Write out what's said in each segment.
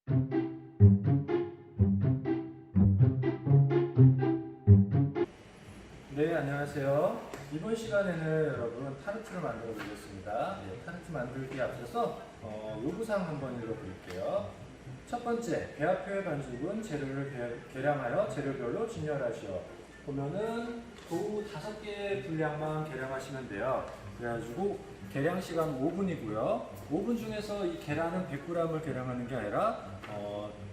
네, 안녕하세요. 이번 시간에는 여러분 타르트를 만들어 보겠습니다. 타르트 만들기에 앞서서 요구사항 한번 읽어볼게요. 첫 번째, 배합표의 반죽은 재료를 계량하여 재료별로 진열하시오. 보면은 도우 5개 분량만 계량하시면 돼요. 그래가지고 계량 시간 5분이고요. 5분 중에서 이 계란은 100g을 계량하는 게 아니라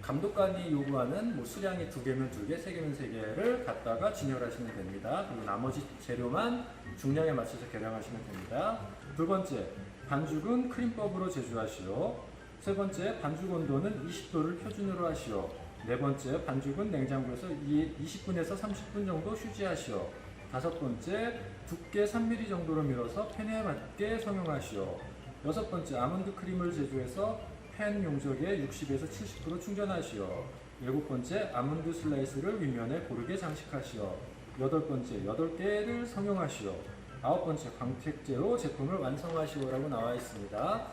감독관이 요구하는 수량이 2개면 2개, 3개면 3개를 갖다가 진열하시면 됩니다. 그리고 나머지 재료만 중량에 맞춰서 계량하시면 됩니다. 두 번째, 반죽은 크림법으로 제조하시오. 세 번째, 반죽 온도는 20도를 표준으로 하시오. 네 번째, 반죽은 냉장고에서 20분에서 30분 정도 휴지하시오. 다섯 번째, 두께 3mm 정도로 밀어서 팬에 맞게 성형하시오. 여섯 번째, 아몬드 크림을 제조해서 팬 용적에 60에서 70% 충전하시오. 일곱 번째, 아몬드 슬라이스를 윗면에 고르게 장식하시오. 여덟 번째, 8개를 성형하시오. 아홉 번째, 광택제로 제품을 완성하시오라고 나와 있습니다.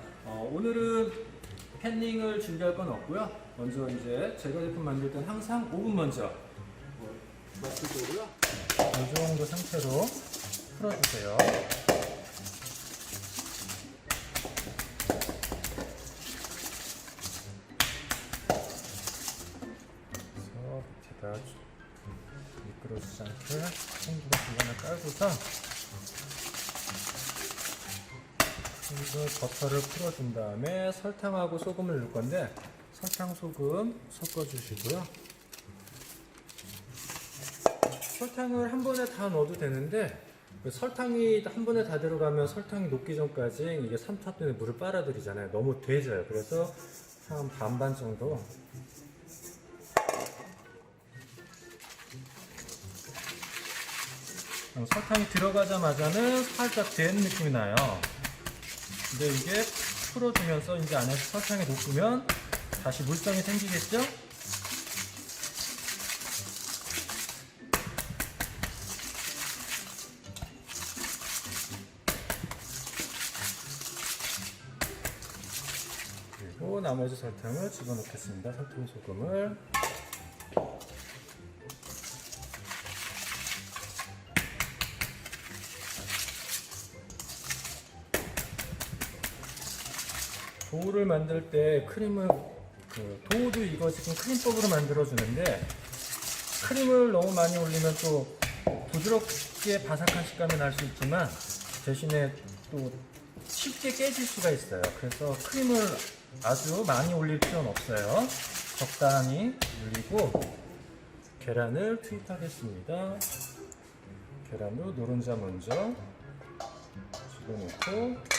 오늘은 팬닝을 준비할 건 없고요. 먼저 이제 제가 제품 만들 땐 항상 5분 먼저 맞출 거고요. 이 정도 상태로 풀어주세요. 그래서 밑에다 미끄러지지 않게 손으로 중간에 깔고서 그리고 버터를 풀어준 다음에 설탕하고 소금을 넣을 건데 설탕, 소금 섞어주시고요. 설탕을 한 번에 다 넣어도 되는데 설탕이 한 번에 다 들어가면 설탕이 녹기 전까지 이게 삼투압 때문에 물을 빨아들이잖아요. 너무 돼져요. 그래서 한 반반 정도. 설탕이 들어가자마자는 살짝 된 느낌이 나요. 근데 이게 풀어주면서 이제 안에서 설탕이 녹으면 다시 물성이 생기겠죠? 그리고 나머지 설탕을 집어넣겠습니다. 설탕, 소금을. 도우를 만들 때 크림을 도우도 이거 지금 크림법으로 만들어 주는데 크림을 너무 많이 올리면 또 부드럽게 바삭한 식감이 날 수 있지만 대신에 또 쉽게 깨질 수가 있어요. 그래서 크림을 아주 많이 올릴 필요는 없어요. 적당히 올리고 계란을 투입하겠습니다. 계란도 노른자 먼저 집어넣고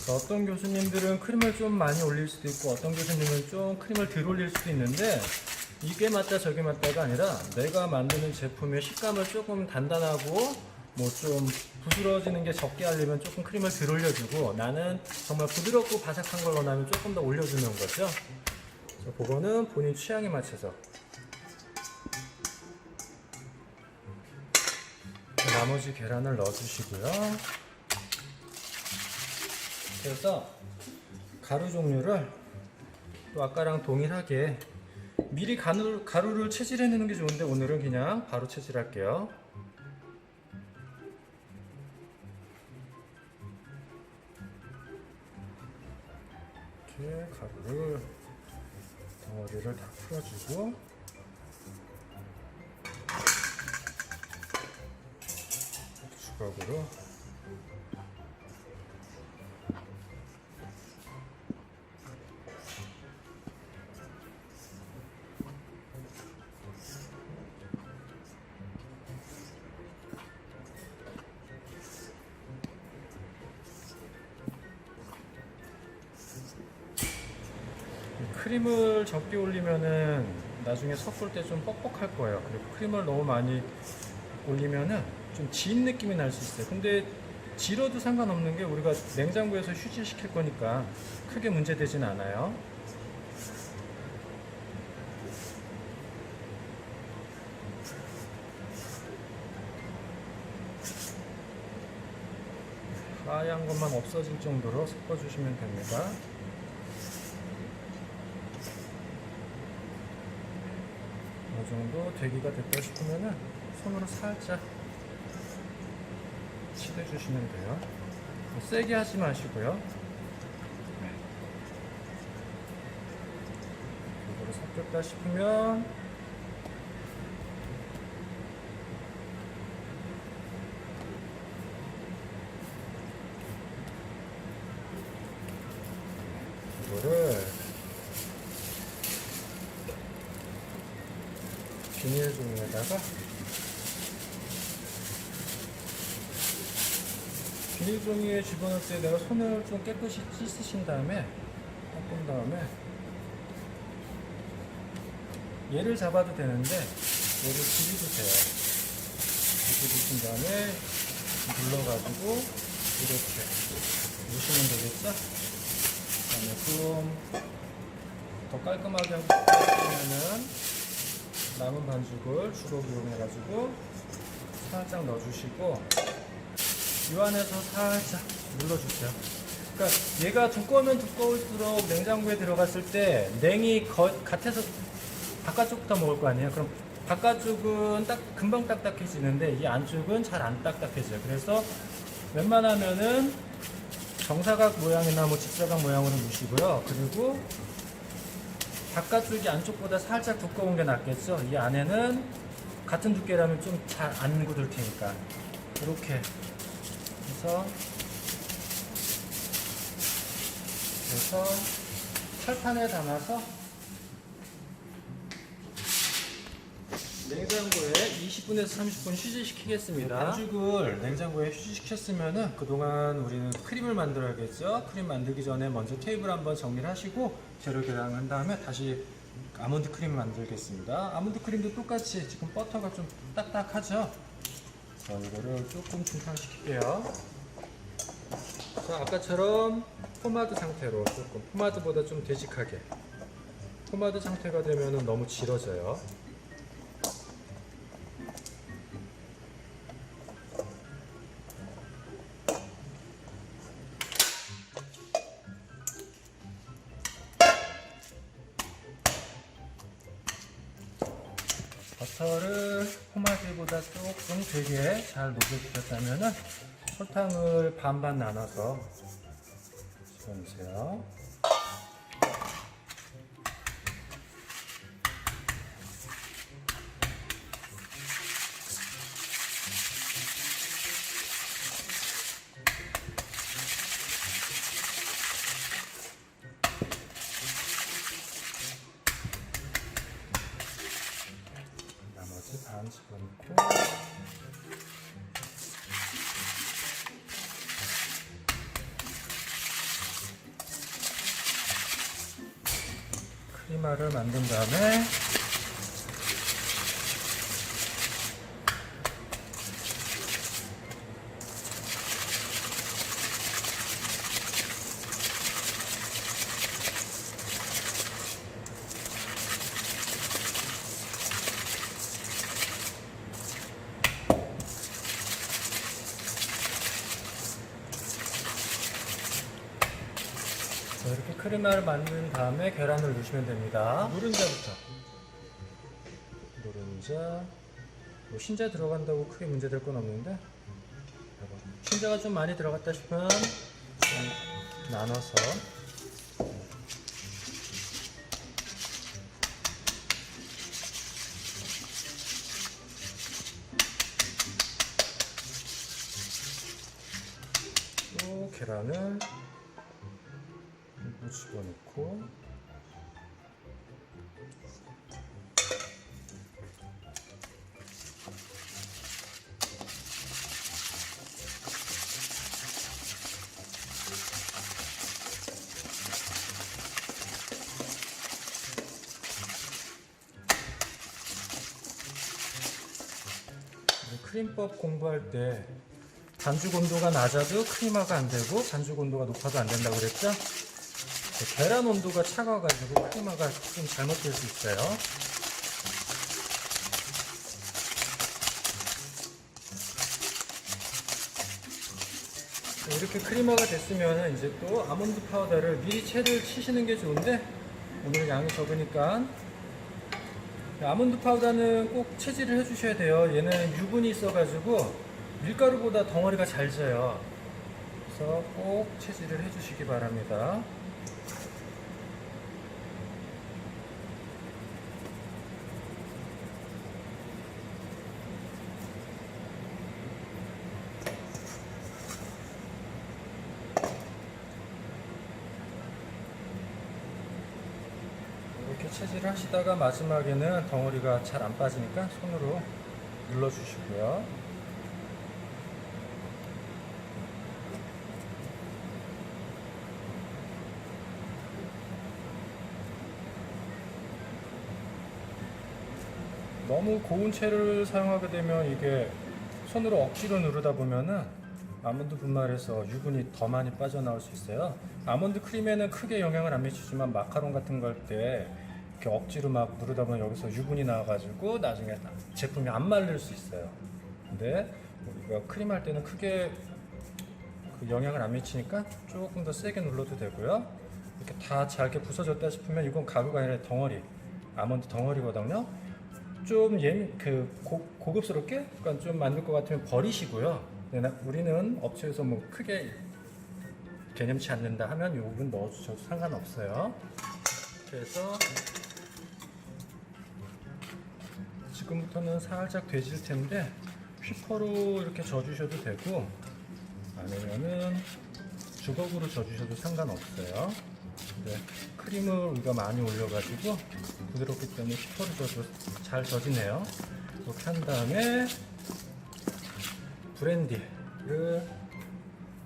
어떤 교수님들은 크림을 좀 많이 올릴 수도 있고 어떤 교수님은 좀 크림을 덜 올릴 수도 있는데 이게 맞다 저게 맞다가 아니라 내가 만드는 제품의 식감을 조금 단단하고 좀 부드러워지는 게 적게 하려면 조금 크림을 덜 올려주고 나는 정말 부드럽고 바삭한 걸 원하면 조금 더 올려주는 거죠. 그래서 그거는 본인 취향에 맞춰서. 나머지 계란을 넣어주시고요. 그래서 가루 종류를 또 아까랑 동일하게 미리 가루를 채질해 놓는 게 좋은데 오늘은 그냥 바로 채질할게요. 이렇게 가루를 덩어리를 다 풀어주고 주걱으로 크림을 적게 올리면은 나중에 섞을 때 좀 뻑뻑할 거예요. 그리고 크림을 너무 많이 올리면은 좀 진 느낌이 날 수 있어요. 근데 질어도 상관없는 게 우리가 냉장고에서 휴지시킬 거니까 크게 문제되진 않아요. 하얀 것만 없어질 정도로 섞어주시면 됩니다. 이 정도 되기가 됐다 싶으면은 손으로 살짝 치대주시면 돼요. 세게 하지 마시고요. 이거로 섞였다 싶으면 이거를 비닐 종이에다가 비닐 종이에 집어넣을 때 내가 손을 좀 깨끗이 씻으신 다음에 닦은 다음에 얘를 잡아도 되는데 얘를 들이주세요. 들이주신 다음에 눌러가지고 이렇게 누시면 되겠죠? 그다음에 좀 더 깔끔하게 하고 싶으면은 남은 반죽을 주걱 이용해가지고 살짝 넣어주시고 이 안에서 살짝 눌러주세요. 그러니까 얘가 두꺼우면 두꺼울수록 냉장고에 들어갔을 때 냉이 겉에서 바깥쪽부터 먹을 거 아니에요. 그럼 바깥쪽은 금방 딱딱해지는데 이 안쪽은 잘 안 딱딱해져요. 그래서 웬만하면은 정사각 모양이나 뭐 직사각 모양으로 누시고요. 그리고 바깥쪽이 안쪽보다 살짝 두꺼운 게 낫겠죠. 이 안에는 같은 두께라면 좀 잘 안 굳을 테니까 이렇게 해서 철판에 담아서 냉장고에 20분에서 30분 휴지시키겠습니다. 반죽을 냉장고에 휴지시켰으면은 그동안 우리는 크림을 만들어야겠죠. 크림 만들기 전에 먼저 테이블 한번 정리를 하시고 재료 계량한 다음에 다시 아몬드 크림 만들겠습니다. 아몬드 크림도 똑같이 지금 버터가 좀 딱딱하죠. 자, 이거를 조금 중탕시킬게요. 자, 아까처럼 포마드 상태로 조금 포마드보다 좀 되직하게 포마드 상태가 되면은 너무 질어져요. 버터를 포마드보다 조금 되게 잘 녹여주셨다면 설탕을 반반 나눠서 집어넣으세요. 나머지 반 집어넣고 크리마를 만든 다음에 이렇게 크리마를 만든 다음에 계란을 넣으시면 됩니다. 노른자부터. 노른자. 뭐 흰자 들어간다고 크게 문제될 건 없는데 흰자가 좀 많이 들어갔다 싶으면 좀 나눠서 또 계란을 집어넣고 크림법 공부할 때 반죽 온도가 낮아도 크리머가 안 되고 반죽 온도가 높아도 안 된다고 그랬죠? 계란 온도가 차가워가지고 크리머가 좀 잘못될 수 있어요. 이렇게 크리머가 됐으면 이제 또 아몬드 파우더를 미리 채를 치시는 게 좋은데 오늘 양이 적으니까 아몬드 파우더는 꼭 채질을 해주셔야 돼요. 얘는 유분이 있어가지고 밀가루보다 덩어리가 잘 져요. 그래서 꼭 채질을 해주시기 바랍니다. 이렇게 채질을 하시다가 마지막에는 덩어리가 잘 안 빠지니까 손으로 눌러주시고요. 너무 고운 채를 사용하게 되면 이게 손으로 억지로 누르다 보면은 아몬드 분말에서 유분이 더 많이 빠져나올 수 있어요. 아몬드 크림에는 크게 영향을 안 미치지만 마카롱 같은 거 할 때 이렇게 억지로 막 누르다 보면 여기서 유분이 나와가지고 나중에 제품이 안 말릴 수 있어요. 근데 우리가 크림 할 때는 크게 그 영향을 안 미치니까 조금 더 세게 눌러도 되고요. 이렇게 다 잘게 부서졌다 싶으면 이건 가루가 아니라 덩어리, 아몬드 덩어리거든요. 좀 고급스럽게 그러니까 좀 만들 것 같으면 버리시고요. 우리는 업체에서 뭐 크게 개념치 않는다 하면 이 부분 넣어주셔도 상관없어요. 그래서 지금부터는 살짝 되질 텐데 휘퍼로 이렇게 져주셔도 되고 아니면은 주걱으로 져주셔도 상관없어요. 근데 크림을 우리가 많이 올려가지고 부드럽기 때문에 휘퍼로 져도 잘 져지네요. 이렇게 한 다음에 브랜디를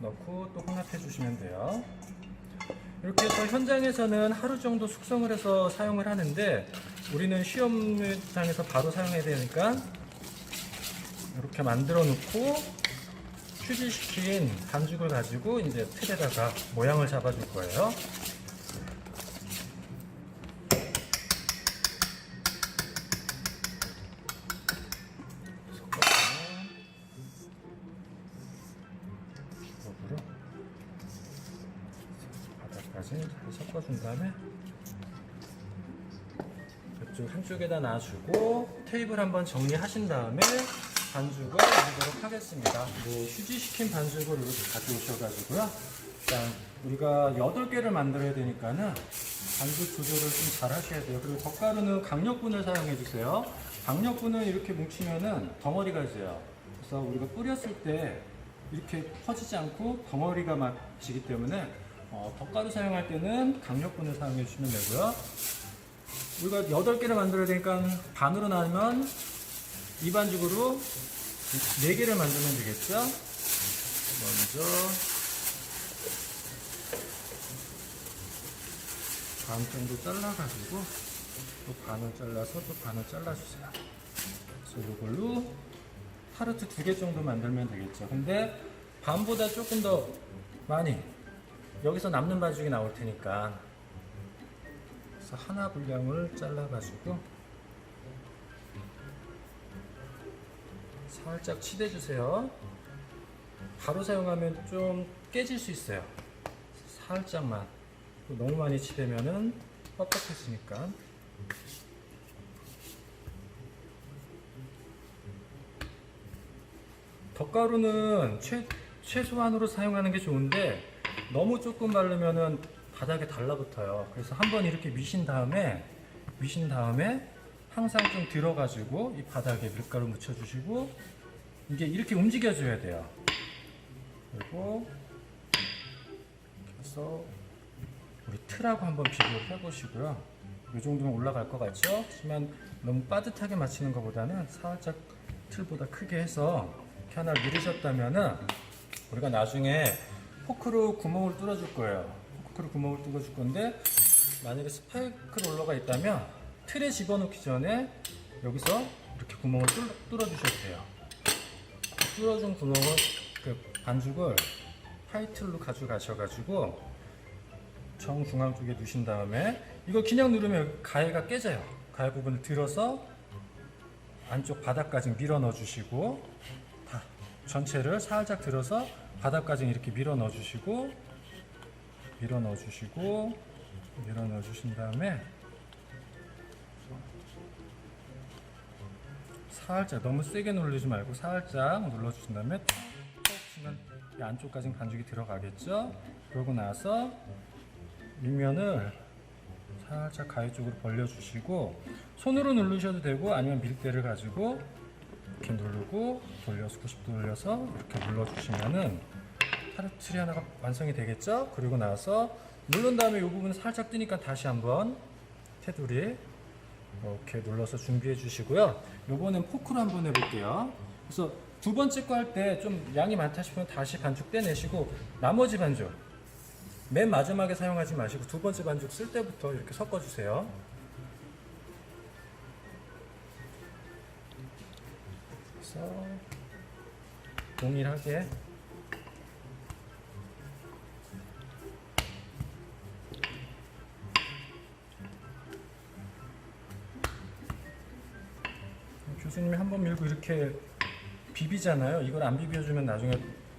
넣고 또 혼합해 주시면 돼요. 이렇게 해서 현장에서는 하루 정도 숙성을 해서 사용을 하는데 우리는 시험장에서 바로 사용해야 되니까 이렇게 만들어 놓고 휴지시킨 반죽을 가지고 이제 틀에다가 모양을 잡아 줄 거예요. 바닥까지 잘 섞어준 다음에 이쪽 한쪽에다 놔주고 테이블 한번 정리하신 다음에 반죽을 만들도록 하겠습니다. 휴지시킨 반죽을 이렇게 가져오셔가지고요. 일단 우리가 8개를 만들어야 되니까는 반죽 조절을 좀 잘 하셔야 돼요. 그리고 덧가루는 강력분을 사용해 주세요. 강력분은 이렇게 뭉치면은 덩어리가 져요. 그래서 우리가 뿌렸을 때 이렇게 퍼지지 않고 덩어리가 막 지기 때문에 덧가루 사용할 때는 강력분을 사용해 주시면 되고요. 우리가 8개를 만들어야 되니까 반으로 나누면 이 반죽으로 4개를 만들면 되겠죠. 먼저 반 정도 잘라가지고 또 반을 잘라서 또 반을 잘라주세요. 그래서 이걸로 타르트 2개 정도 만들면 되겠죠. 근데 반보다 조금 더 많이 여기서 남는 반죽이 나올 테니까 그래서 하나 분량을 잘라가지고 살짝 치대주세요. 바로 사용하면 좀 깨질 수 있어요. 살짝만. 너무 많이 치대면은 뻑뻑해지니까. 덧가루는 최소한으로 사용하는 게 좋은데 너무 조금 바르면은 바닥에 달라붙어요. 그래서 한번 이렇게 미신 다음에 항상 좀 들어가지고 이 바닥에 밀가루 묻혀주시고 이게 이렇게 움직여줘야 돼요. 그리고 그래서 우리 틀하고 한번 비교를 해보시고요. 이 정도면 올라갈 것 같죠? 하지만 너무 빠듯하게 맞추는 것보다는 살짝 틀보다 크게 해서 이렇게 하나 누르셨다면은 우리가 나중에 포크로 구멍을 뚫어줄 거예요. 포크로 구멍을 뚫어줄 건데 만약에 스파이크 롤러가 있다면 틀에 집어넣기 전에 여기서 이렇게 구멍을 뚫어주셔도 돼요. 뚫어준 구멍을 그 반죽을 타이틀로 가져가셔가지고 정중앙 쪽에 두신 다음에 이거 그냥 누르면 가해가 깨져요. 가해 부분을 들어서 안쪽 바닥까지 밀어 넣어 주시고 다 전체를 살짝 들어서 바닥까지 이렇게 밀어 넣어 주시고 밀어 넣어 주신 다음에 살짝 너무 세게 누르지 말고 살짝 눌러 주신 다음에 톡 치면 이 안쪽까지 반죽이 들어가겠죠. 그러고 나서 밑면을 살짝 가위 쪽으로 벌려 주시고 손으로 누르셔도 되고 아니면 밀대를 가지고 이렇게 누르고 돌려서 90도 돌려서 이렇게 눌러 주시면은 타르트리 하나가 완성이 되겠죠. 그리고 나서 누른 다음에 이 부분 살짝 뜨니까 다시 한번 테두리 이렇게 눌러서 준비해 주시고요. 요거는 포크로 한번 해볼게요. 그래서 두 번째 거 할 때 좀 양이 많다 싶으면 다시 반죽 떼내시고 나머지 반죽 맨 마지막에 사용하지 마시고 두 번째 반죽 쓸 때부터 이렇게 섞어주세요. 그래서 동일하게 교수님이 한 번 밀고 이렇게 비비잖아요. 이걸 안 비벼주면 나중에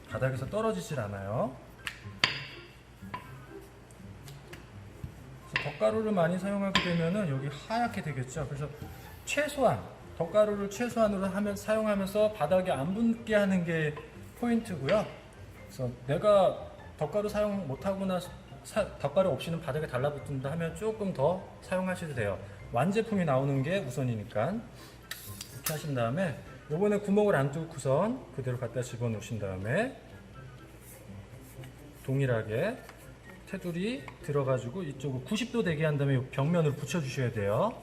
바닥에서 떨어지질 않아요. 덧가루를 많이 사용하게 되면은 여기 하얗게 되겠죠. 그래서 최소한 덧가루를 최소한으로 사용하면서 바닥에 안 붙게 하는 게 포인트고요. 그래서 내가 덧가루 사용 못하거나 덧가루 없이는 바닥에 달라붙는다 하면 조금 더 사용하셔도 돼요. 완제품이 나오는 게 우선이니까. 이렇게 하신 다음에 요번에 구멍을 안 뚫고선 그대로 갖다 집어넣으신 다음에 동일하게 테두리 들어가지고 이쪽으로 90도 되게 한 다음에 벽면으로 붙여주셔야 돼요.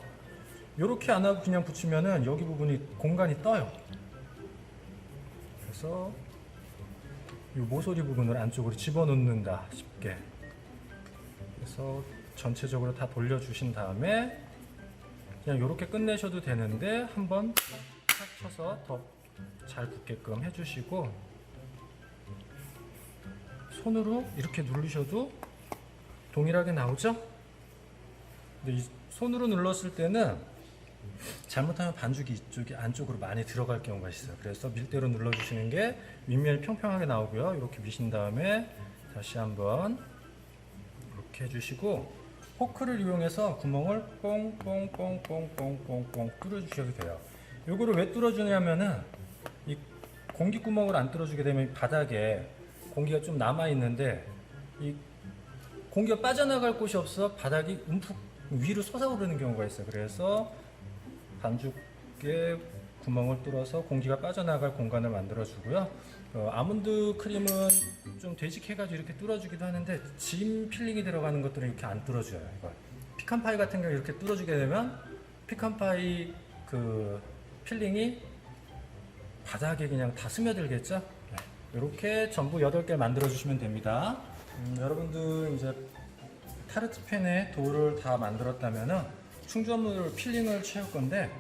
이렇게 안 하고 그냥 붙이면은 여기 부분이 공간이 떠요. 그래서 이 모서리 부분을 안쪽으로 집어넣는다 쉽게. 그래서 전체적으로 다 돌려주신 다음에 그냥 이렇게 끝내셔도 되는데 한번 탁 쳐서 더 잘 붙게끔 해주시고 손으로 이렇게 누르셔도 동일하게 나오죠? 근데 이 손으로 눌렀을 때는 잘못하면 반죽이 이쪽이 안쪽으로 많이 들어갈 경우가 있어요. 그래서 밀대로 눌러주시는 게 윗면이 평평하게 나오고요. 이렇게 미신 다음에 다시 한번 이렇게 해주시고 포크를 이용해서 구멍을 뽕뽕뽕뽕뽕뽕뽕 뚫어주셔도 돼요. 요거를 왜 뚫어주냐면은 이 공기 구멍을 안 뚫어주게 되면 바닥에 공기가 좀 남아 있는데 이 공기가 빠져나갈 곳이 없어 바닥이 움푹 위로 솟아오르는 경우가 있어요. 그래서 반죽에 구멍을 뚫어서 공기가 빠져나갈 공간을 만들어 주고요. 아몬드 크림은 좀 되직해가지고 이렇게 뚫어주기도 하는데 짐 필링이 들어가는 것들은 이렇게 안 뚫어줘요. 이거 피칸파이 같은 경우 이렇게 뚫어주게 되면 피칸파이 그 필링이 바닥에 그냥 다 스며들겠죠. 네. 이렇게 전부 8개 만들어 주시면 됩니다. 여러분들 이제 타르트 팬에 도를 다 만들었다면은 충전물 필링을 채울 건데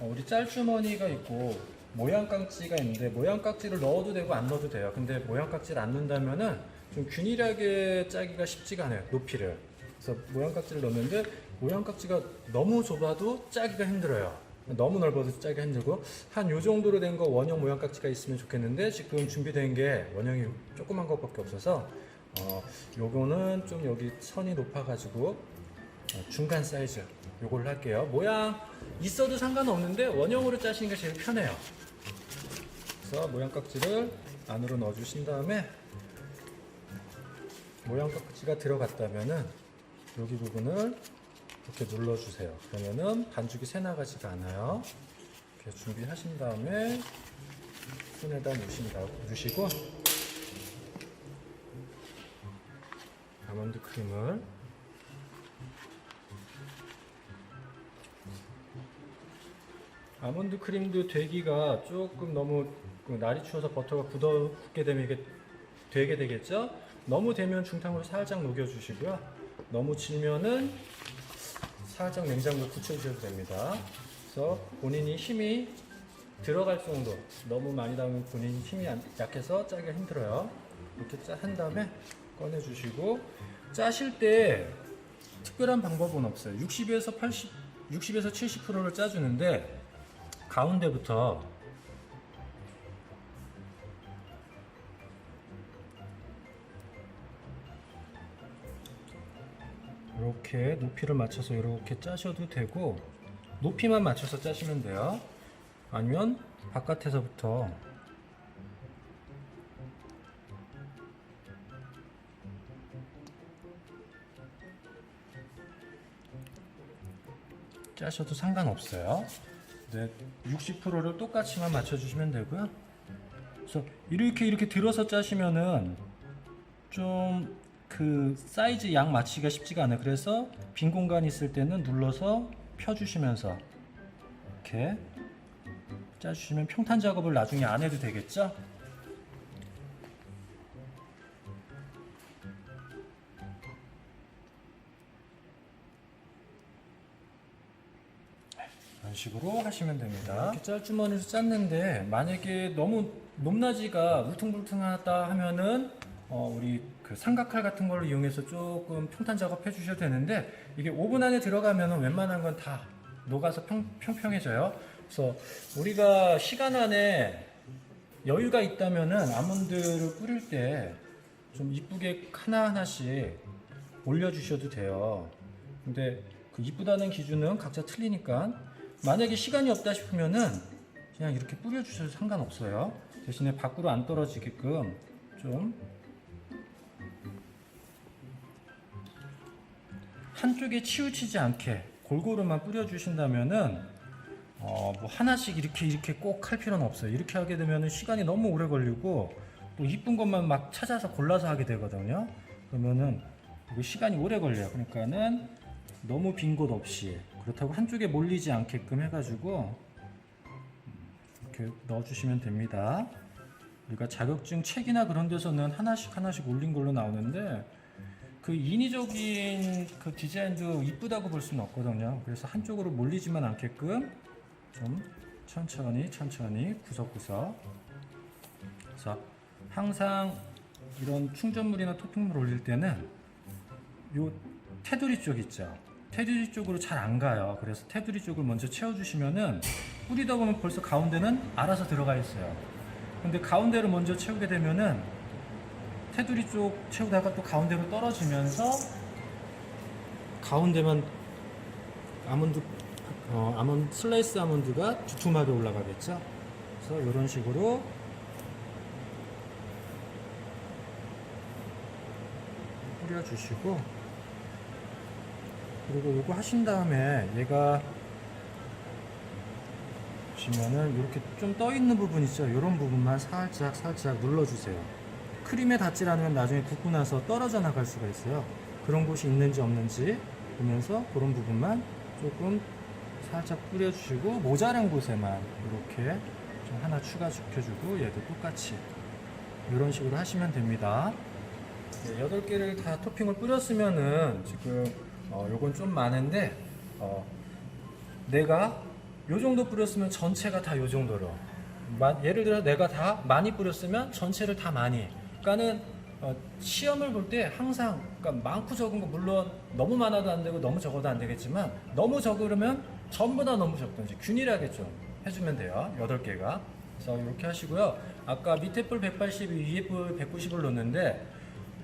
우리 짤주머니가 있고 모양 깍지가 있는데 모양 깍지를 넣어도 되고 안 넣어도 돼요. 근데 모양 깍지를 안 넣는다면은 좀 균일하게 짜기가 쉽지가 않아요. 높이를. 그래서 모양 깍지를 넣는데 모양 깍지가 너무 좁아도 짜기가 힘들어요. 너무 넓어도 짜기가 힘들고 한 요 정도로 된 거 원형 모양 깍지가 있으면 좋겠는데 지금 준비된 게 원형이 조그만 것밖에 없어서 요거는 좀 여기 선이 높아가지고 중간 사이즈 요걸 할게요. 모양 있어도 상관없는데 원형으로 짜시는 게 제일 편해요. 그래서 모양 깍지를 안으로 넣어 주신 다음에 모양 깍지가 들어갔다면은 여기 부분을 이렇게 눌러 주세요. 그러면은 반죽이 새 나가지가 않아요. 이렇게 준비하신 다음에 손에다 누시고 아몬드 크림을 아몬드 크림도 되기가 조금 너무 날이 추워서 버터가 굳게 되면 이게 되게 되겠죠? 너무 되면 중탕으로 살짝 녹여주시고요. 너무 질면은 살짝 냉장고에 굳혀주셔도 됩니다. 그래서 본인이 힘이 들어갈 정도. 너무 많이 담으면 본인 힘이 약해서 짜기가 힘들어요. 이렇게 한 다음에 꺼내주시고, 짜실 때 특별한 방법은 없어요. 60에서 70%를 짜주는데 가운데부터 이렇게 높이를 맞춰서 이렇게 짜셔도 되고, 높이만 맞춰서 짜시면 돼요. 아니면 바깥에서부터 짜셔도 상관없어요. 네, 60%를 똑같이만 맞춰주시면 되고요. 그래서 이렇게 들어서 짜시면은 좀 그 사이즈 양 맞추기가 쉽지가 않아요. 그래서 빈 공간 있을 때는 눌러서 펴주시면서 이렇게 짜주시면 평탄 작업을 나중에 안 해도 되겠죠? 이런 식으로 하시면 됩니다. 이렇게 짤주머니로 짰는데 만약에 너무 높낮이가 울퉁불퉁하다 하면은 우리 그 삼각칼 같은 걸로 이용해서 조금 평탄 작업 해주셔도 되는데, 이게 오븐 안에 들어가면은 웬만한 건 다 녹아서 평평해져요. 그래서 우리가 시간 안에 여유가 있다면은 아몬드를 뿌릴 때 좀 이쁘게 하나하나씩 올려주셔도 돼요. 근데 그 이쁘다는 기준은 각자 틀리니까, 만약에 시간이 없다 싶으면은 그냥 이렇게 뿌려주셔도 상관없어요. 대신에 밖으로 안 떨어지게끔 좀 한쪽에 치우치지 않게 골고루만 뿌려주신다면은 뭐 하나씩 이렇게 꼭 할 필요는 없어요. 이렇게 하게 되면은 시간이 너무 오래 걸리고 또 이쁜 것만 막 찾아서 골라서 하게 되거든요. 그러면은 이거 시간이 오래 걸려요. 그러니까는 너무 빈 곳 없이, 그렇다고 한쪽에 몰리지 않게끔 해가지고 이렇게 넣어주시면 됩니다. 우리가 자격증 책이나 그런 데서는 하나씩 올린 걸로 나오는데, 그 인위적인 그 디자인도 이쁘다고 볼 수는 없거든요. 그래서 한쪽으로 몰리지만 않게끔 좀 천천히 구석구석. 그래서 항상 이런 충전물이나 토핑물 올릴 때는 요 테두리 쪽 있죠. 테두리 쪽으로 잘 안 가요. 그래서 테두리 쪽을 먼저 채워주시면은 뿌리다 보면 벌써 가운데는 알아서 들어가 있어요. 근데 가운데를 먼저 채우게 되면은 테두리 쪽 채우다가 또 가운데로 떨어지면서 가운데만 아몬드 슬라이스 아몬드가 두툼하게 올라가겠죠. 그래서 이런 식으로 뿌려주시고, 그리고 이거 하신 다음에 얘가 보시면은 이렇게 좀 떠 있는 부분 있죠. 이런 부분만 살짝 눌러주세요. 크림에 닿질 않으면 나중에 굽고 나서 떨어져 나갈 수가 있어요. 그런 곳이 있는지 없는지 보면서 그런 부분만 조금 살짝 뿌려주시고, 모자란 곳에만 이렇게 좀 하나 추가시켜주고, 얘도 똑같이 이런 식으로 하시면 됩니다. 네, 8개를 다 토핑을 뿌렸으면은 지금 요건 좀 많은데, 내가 요 정도 뿌렸으면 전체가 다 요 정도로, 예를 들어 내가 다 많이 뿌렸으면 전체를 다 많이. 그러니까는 시험을 볼 때 항상, 그러니까 많고 적은 거 물론 너무 많아도 안 되고 너무 적어도 안 되겠지만, 너무 적으면 전부 다 너무 적든지 균일하게 좀 해주면 돼요. 8개가. 그래서 이렇게 하시고요. 아까 밑에 뿔 180, 위에 뿔 190을 놓는데,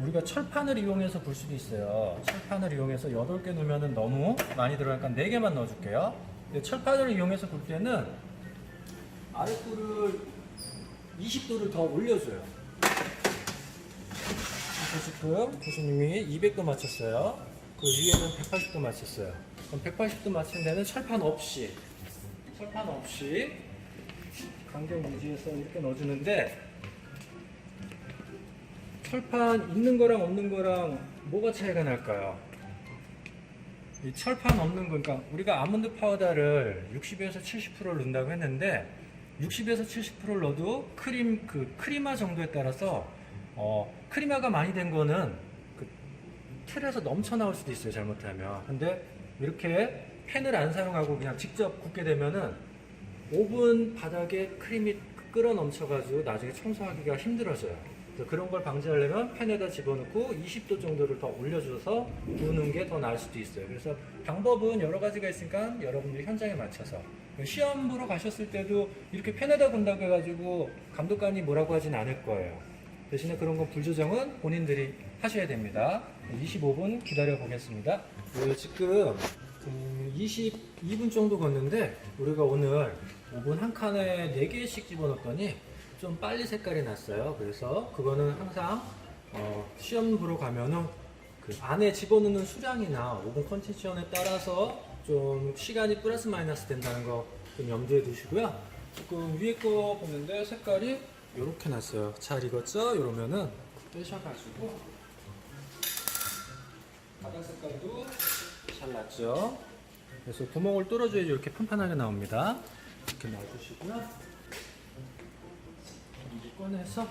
우리가 철판을 이용해서 볼 수도 있어요. 철판을 이용해서 8개 넣으면 너무 많이 들어가니까 4개만 넣어줄게요. 근데 철판을 이용해서 볼 때는 아랫뿔을 20도를 더 올려줘요. 지금 교수님이 200도 맞췄어요. 그 위에는 180도 맞췄어요. 그럼 180도 맞춘 데는 철판 없이 간격 유지해서 이렇게 넣어주는데, 철판 있는 거랑 없는 거랑 뭐가 차이가 날까요? 이 철판 없는 거, 그러니까 우리가 아몬드 파우더를 60에서 70%를 넣는다고 했는데, 60에서 70%를 넣어도 크리마 정도에 따라서 크리마가 많이 된 거는 그 틀에서 넘쳐 나올 수도 있어요, 잘못하면. 근데 이렇게 팬을 안 사용하고 그냥 직접 굽게 되면은 오븐 바닥에 크림이 끓어 넘쳐가지고 나중에 청소하기가 힘들어져요. 그래서 그런 걸 방지하려면 팬에다 집어넣고 20도 정도를 더 올려줘서 구우는 게 더 나을 수도 있어요. 그래서 방법은 여러 가지가 있으니까 여러분들이 현장에 맞춰서 시험 보러 가셨을 때도 이렇게 팬에다 군다고 해가지고 감독관이 뭐라고 하진 않을 거예요. 대신에 그런 건 불 조정은 본인들이 하셔야 됩니다. 25분 기다려 보겠습니다. 지금 22분 정도 걷는데 우리가 오늘 오븐 한 칸에 4개씩 집어넣었더니 좀 빨리 색깔이 났어요. 그래서 그거는 항상 시험 보러 가면은 그 안에 집어넣는 수량이나 오븐 컨디션에 따라서 좀 시간이 플러스 마이너스 된다는 거 좀 염두에 두시고요. 지금 위에 거 보는데 색깔이 이렇게 났어요. 잘 익었죠? 이러면은 빼셔가지고 바닥 색깔도 잘 났죠? 그래서 구멍을 뚫어줘야지 이렇게 판판하게 나옵니다. 이렇게 놔주시고요. 이제 꺼내서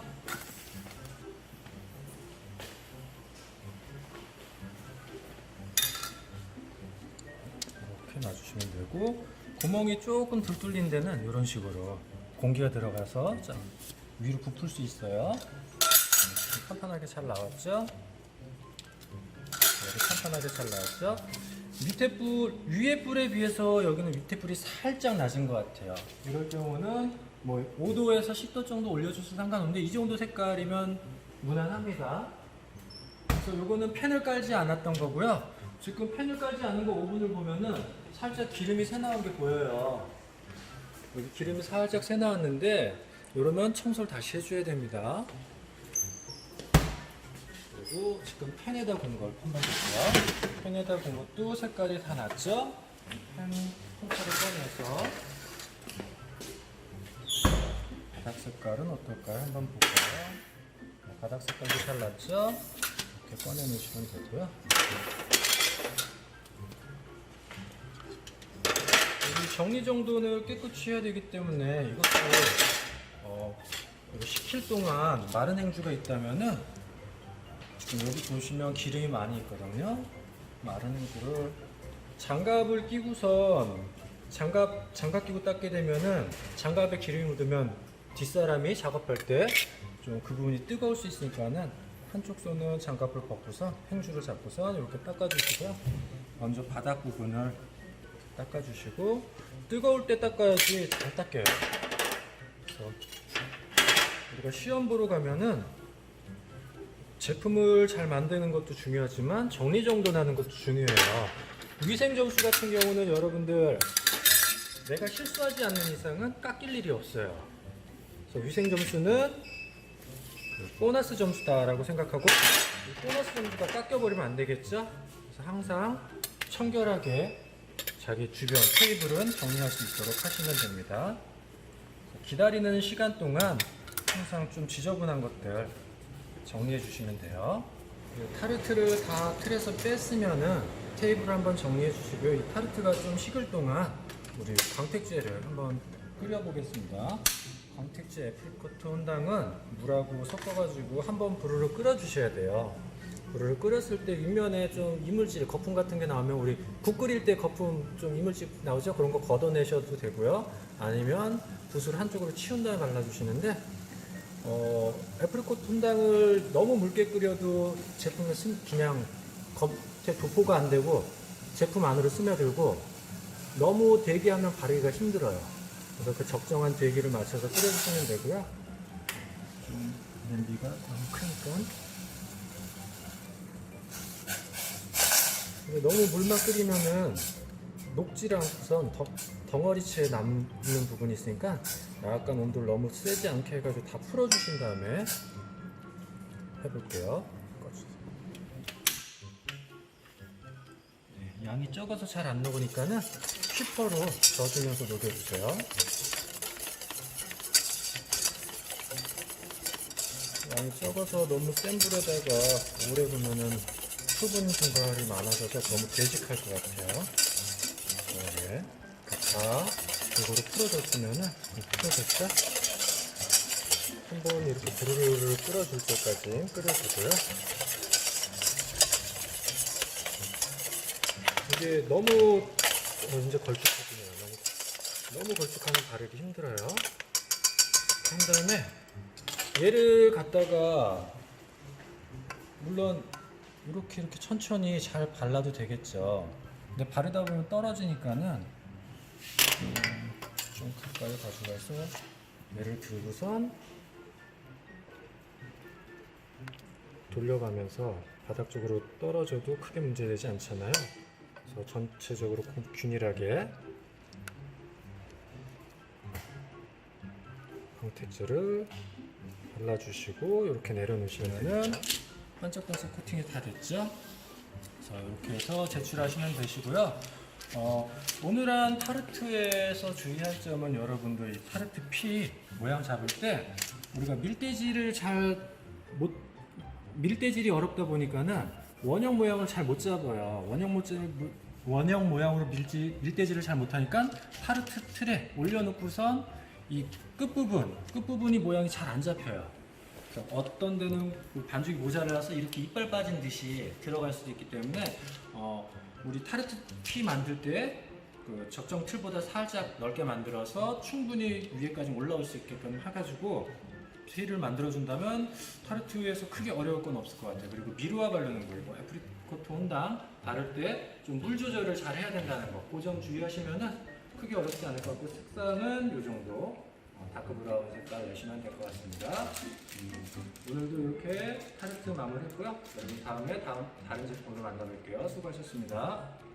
이렇게 놔주시면 되고, 구멍이 조금 덜 뚫린 데는 이런 식으로 공기가 들어가서 위로 부풀 수 있어요. 판판하게 잘 나왔죠? 이렇게 판판하게 잘 나왔죠? 밑에 불, 위에 불에 비해서 여기는 밑에 불이 살짝 낮은 것 같아요. 이럴 경우는 뭐 5도에서 10도 정도 올려줘도 상관없는데 이 정도 색깔이면 무난합니다. 그래서 요거는 팬을 깔지 않았던 거고요. 지금 팬을 깔지 않은 거 오븐을 보면은 살짝 기름이 새 나온 게 보여요. 여기 기름이 살짝 새 나왔는데 이러면 청소를 다시 해줘야 됩니다. 그리고 지금 팬에다 군 걸 한번 볼게요. 팬에다 군 것도 색깔이 다 났죠? 팬 콘차를 꺼내서 바닥 색깔은 어떨까요? 한번 볼까요? 바닥 색깔도 잘 났죠? 이렇게 꺼내놓으시면 되고요. 정리 정돈을 깨끗이 해야 되기 때문에 이것도 식힐 동안 마른 행주가 있다면은 지금 여기 보시면 기름이 많이 있거든요. 마른 행주를 장갑을 끼고선 장갑 끼고 닦게 되면은 장갑에 기름이 묻으면 뒷사람이 작업할 때 좀 그 부분이 뜨거울 수 있으니까는 한쪽 손은 장갑을 벗고서 행주를 잡고선 이렇게 닦아주시고요. 먼저 바닥 부분을 닦아주시고, 뜨거울 때 닦아야지 잘 닦여요. 그래서 우리가 시험 보러 가면은 제품을 잘 만드는 것도 중요하지만 정리정돈하는 것도 중요해요. 위생점수 같은 경우는 여러분들 내가 실수하지 않는 이상은 깎일 일이 없어요. 그래서 위생점수는 보너스 점수다라고 생각하고, 이 보너스 점수가 깎여버리면 안 되겠죠? 그래서 항상 청결하게 자기 주변 테이블은 정리할 수 있도록 하시면 됩니다. 기다리는 시간 동안 항상 좀 지저분한 것들 정리해 주시면 돼요. 타르트를 다 틀에서 뺐으면은 테이블 한번 정리해 주시고요. 이 타르트가 좀 식을 동안 우리 광택제를 한번 끓여 보겠습니다. 광택제 애플코트 혼당은 물하고 섞어가지고 한번 부르르 끓여 주셔야 돼요. 물을 끓였을 때 윗면에 좀 이물질, 거품 같은 게 나오면 우리 국 끓일 때 거품 좀 이물질 나오죠? 그런 거 걷어내셔도 되고요. 아니면 붓을 한쪽으로 치운 다음에 발라주시는데, 애프리코트 혼당을 너무 묽게 끓여도 제품을 그냥 겉에 도포가 안 되고 제품 안으로 스며들고, 너무 대기하면 바르기가 힘들어요. 그래서 그 적정한 대기를 맞춰서 끓여주시면 되고요. 냄비가 너무 크니까. 너무 물만 끓이면은 녹지 않고선 덩어리채 남는 부분이 있으니까 약간 온도를 너무 세지 않게 해가지고 다 풀어주신 다음에 해볼게요. 양이 적어서 잘 안 녹으니까는 휘퍼로 저어주면서 녹여주세요. 양이 적어서 너무 센 불에다가 오래 구우면은 수분 증발이 많아져서 너무 되직할 것 같아요. 네. 다 골고루 풀어줬으면은, 풀어졌죠? 한번 이렇게 부르르 끓여줄 때까지 끓여주고요. 이게 너무 이제 걸쭉해지네요. 너무 너무 걸쭉하면 바르기 힘들어요. 한 다음에 얘를 갖다가 물론 이렇게 천천히 잘 발라도 되겠죠. 근데 바르다 보면 떨어지니까는 좀 가까이 가져가서 얘를 들고선 돌려가면서 바닥 쪽으로 떨어져도 크게 문제되지 않잖아요. 그래서 전체적으로 균일하게 광택제를 발라주시고 이렇게 내려놓으시면은 반짝반짝 코팅이 다 됐죠. 그래서 이렇게 해서 제출하시면 되시고요. 오늘 한 타르트에서 주의할 점은 여러분들 이 타르트 피 모양 잡을 때 우리가 밀대질이 어렵다 보니까는 원형 모양을 잘 못 잡아요. 원형 모양으로 밀대질을 잘 못하니까 타르트 틀에 올려놓고선 이 끝부분이 모양이 잘 안 잡혀요. 그래서 어떤 데는 반죽이 모자라서 이렇게 이빨 빠진 듯이 들어갈 수도 있기 때문에 우리 타르트 피 만들 때 그 적정 틀보다 살짝 넓게 만들어서 충분히 위에까지 올라올 수 있게끔 해가지고 티를 만들어준다면 타르트에서 크게 어려울 건 없을 것 같아요. 그리고 미루와 바르는 거, 뭐 애프리코트 혼당 바를 때 좀 물 조절을 잘 해야 된다는 거, 그 점 주의하시면은 크게 어렵지 않을 것 같고, 색상은 이 정도 다크 브라운 색깔 내시면 될 것 같습니다. 오늘도 이렇게 타르트 마무리했고요. 다음에 다른 제품으로 만나뵐게요. 수고하셨습니다.